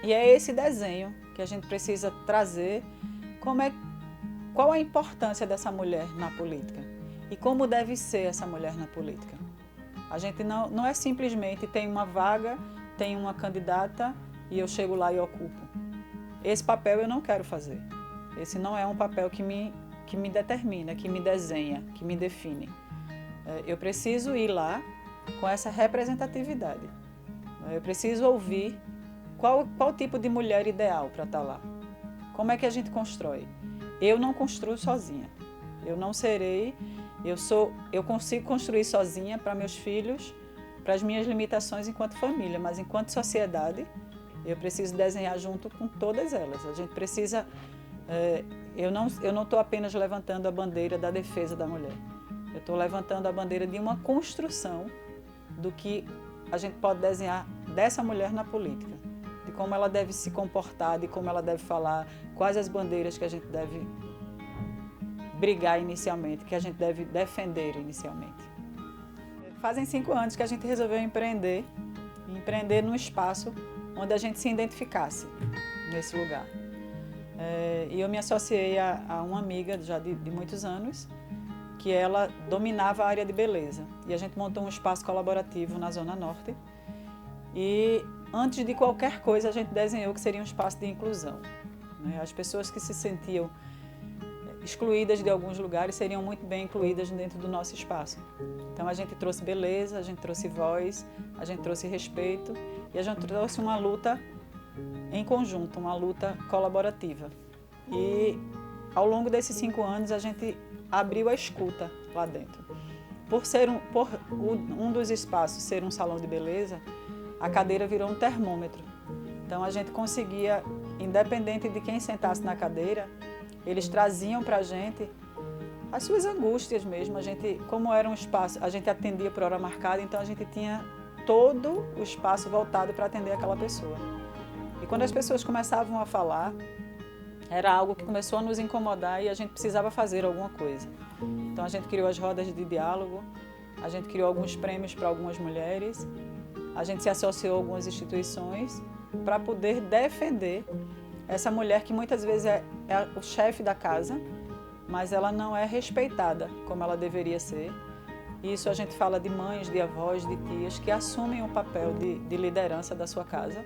E é esse desenho que a gente precisa trazer, qual a importância dessa mulher na política e como deve ser essa mulher na política. A gente não é simplesmente tem uma vaga, tem uma candidata e eu chego lá e ocupo. Esse papel eu não quero fazer. Esse não é um papel que me determina, que me desenha, que me define. Eu preciso ir lá com essa representatividade. Eu preciso ouvir qual tipo de mulher ideal para estar lá. Como é que a gente constrói? Eu não construo sozinha. Eu não serei, eu consigo construir sozinha para meus filhos, para as minhas limitações enquanto família, mas enquanto sociedade, eu preciso desenhar junto com todas elas. A gente precisa, eu não estou apenas levantando a bandeira da defesa da mulher. Eu estou levantando a bandeira de uma construção do que a gente pode desenhar dessa mulher na política, de como ela deve se comportar, de como ela deve falar, quais as bandeiras que a gente deve brigar inicialmente, que a gente deve defender inicialmente. Fazem 5 anos que a gente resolveu empreender num espaço onde a gente se identificasse nesse lugar. E eu me associei a uma amiga já de muitos anos, que ela dominava a área de beleza. E a gente montou um espaço colaborativo na Zona Norte. E antes de qualquer coisa, a gente desenhou que seria um espaço de inclusão. As pessoas que se sentiam excluídas de alguns lugares seriam muito bem incluídas dentro do nosso espaço. Então a gente trouxe beleza, a gente trouxe voz, a gente trouxe respeito e a gente trouxe uma luta em conjunto, uma luta colaborativa. E ao longo desses 5 anos a gente abriu a escuta lá dentro. Por um dos espaços ser um salão de beleza, a cadeira virou um termômetro. Então a gente conseguia, independente de quem sentasse na cadeira, eles traziam para a gente as suas angústias mesmo. Como era um espaço, a gente atendia por hora marcada, então a gente tinha todo o espaço voltado para atender aquela pessoa. E quando as pessoas começavam a falar, era algo que começou a nos incomodar e a gente precisava fazer alguma coisa. Então a gente criou as rodas de diálogo, a gente criou alguns prêmios para algumas mulheres, a gente se associou a algumas instituições para poder defender essa mulher que muitas vezes é o chefe da casa, mas ela não é respeitada como ela deveria ser. Isso a gente fala de mães, de avós, de tias que assumem o papel de liderança da sua casa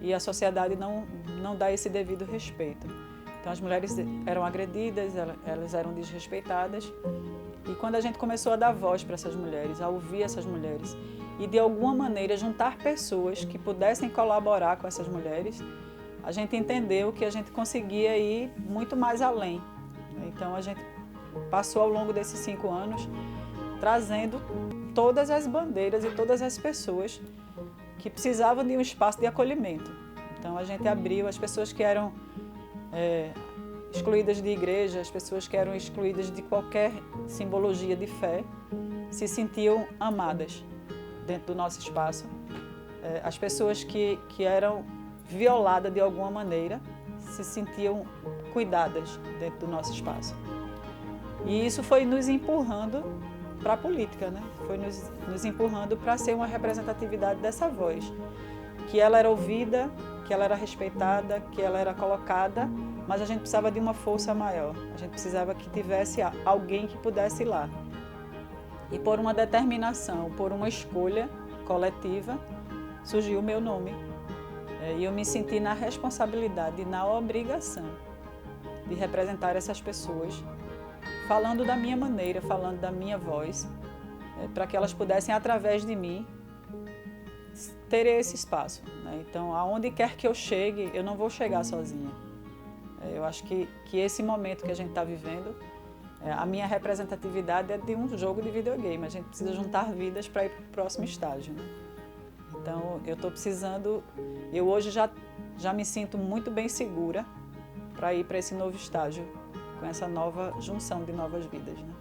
e a sociedade não dá esse devido respeito. Então as mulheres eram agredidas, elas eram desrespeitadas. E quando a gente começou a dar voz para essas mulheres, a ouvir essas mulheres e de alguma maneira juntar pessoas que pudessem colaborar com essas mulheres, a gente entendeu que a gente conseguia ir muito mais além. Então a gente passou ao longo desses 5 anos trazendo todas as bandeiras e todas as pessoas que precisavam de um espaço de acolhimento. Então a gente abriu as pessoas que eram excluídas de igreja, as pessoas que eram excluídas de qualquer simbologia de fé, se sentiam amadas dentro do nosso espaço. As pessoas que eram violadas de alguma maneira se sentiam cuidadas dentro do nosso espaço. E isso foi nos empurrando para a política, né? Foi nos empurrando para ser uma representatividade dessa voz, que ela era ouvida, que ela era respeitada, que ela era colocada, mas a gente precisava de uma força maior. A gente precisava que tivesse alguém que pudesse ir lá. E por uma determinação, por uma escolha coletiva, surgiu o meu nome. E eu me senti na responsabilidade, na obrigação de representar essas pessoas, falando da minha maneira, falando da minha voz, para que elas pudessem, através de mim, ter esse espaço. Então, aonde quer que eu chegue, eu não vou chegar sozinha. Eu acho que esse momento que a gente está vivendo, a minha representatividade é de um jogo de videogame. A gente precisa juntar vidas para ir para o próximo estágio, né? Então, eu estou precisando, eu hoje já me sinto muito bem segura para ir para esse novo estágio, com essa nova junção de novas vidas, né?